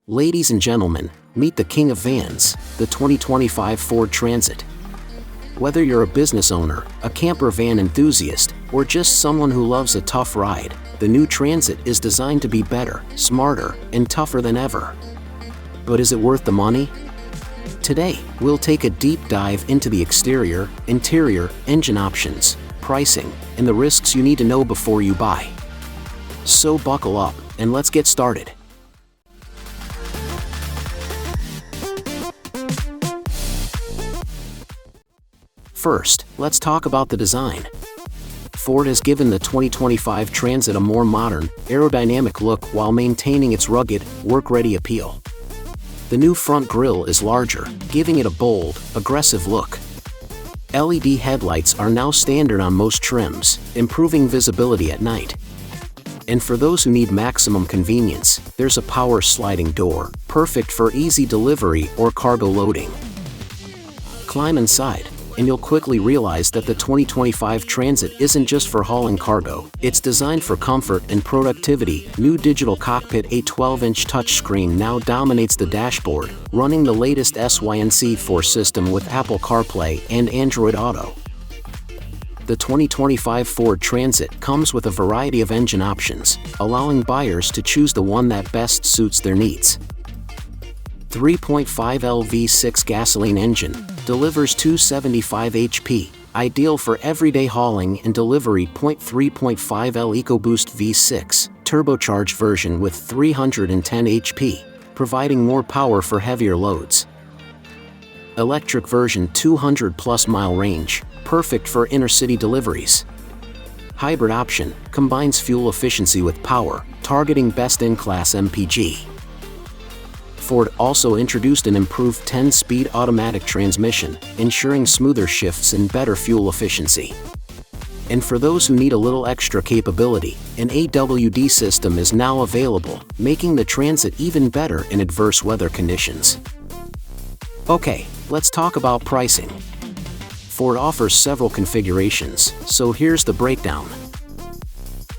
Ladies and gentlemen, meet the king of vans, the 2025 Ford Transit. Whether you're a business owner, a camper van enthusiast, or just someone who loves a tough ride, the new Transit is designed to be better, smarter, and tougher than ever. But is it worth the money? Today, we'll take a deep dive into the exterior, interior, engine options, pricing, and the risks you need to know before you buy. So buckle up, and let's get started. First, let's talk about the design. Ford has given the 2025 Transit a more modern, aerodynamic look while maintaining its rugged, work-ready appeal. The new front grille is larger, giving it a bold, aggressive look. LED headlights are now standard on most trims, improving visibility at night. And for those who need maximum convenience, there's a power sliding door, perfect for easy delivery or cargo loading. Climb inside, and you'll quickly realize that the 2025 Transit isn't just for hauling cargo. It's designed for comfort and productivity. New digital cockpit, a 12-inch touchscreen now dominates the dashboard, running the latest SYNC4 system with Apple CarPlay and Android Auto. The 2025 Ford Transit comes with a variety of engine options, allowing buyers to choose the one that best suits their needs. 3.5L V6 gasoline engine delivers 275 HP, ideal for everyday hauling and delivery. 3.5L EcoBoost V6 turbocharged version with 310 HP, providing more power for heavier loads. Electric version, 200+ mile range, perfect for inner-city deliveries. Hybrid option combines fuel efficiency with power, targeting best-in-class MPG. Ford also introduced an improved 10-speed automatic transmission, ensuring smoother shifts and better fuel efficiency. And for those who need a little extra capability, an AWD system is now available, making the Transit even better in adverse weather conditions. Okay, let's talk about pricing. Ford offers several configurations, so here's the breakdown.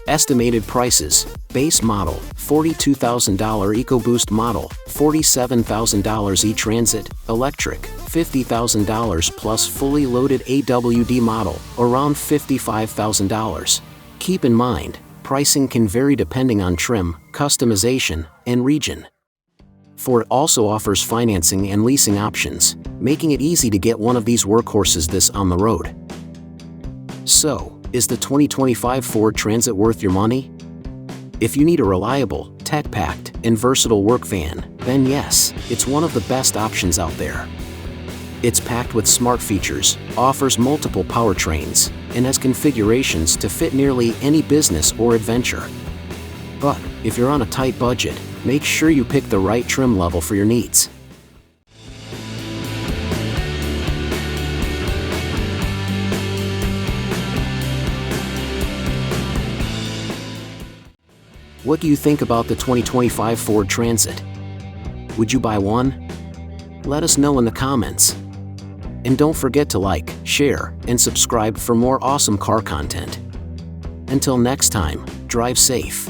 Estimated prices: base model, $42,000 EcoBoost model, $47,000 E-Transit, electric, $50,000 plus fully loaded AWD model, around $55,000. Keep in mind, pricing can vary depending on trim, customization, and region. Ford also offers financing and leasing options, making it easy to get one of these workhorses this on the road. So, is the 2025 Ford Transit worth your money? If you need a reliable, tech-packed, and versatile work van, then yes, it's one of the best options out there. It's packed with smart features, offers multiple powertrains, and has configurations to fit nearly any business or adventure. But, if you're on a tight budget, make sure you pick the right trim level for your needs. What do you think about the 2025 Ford Transit? Would you buy one? Let us know in the comments. And don't forget to like, share, and subscribe for more awesome car content. Until next time, drive safe.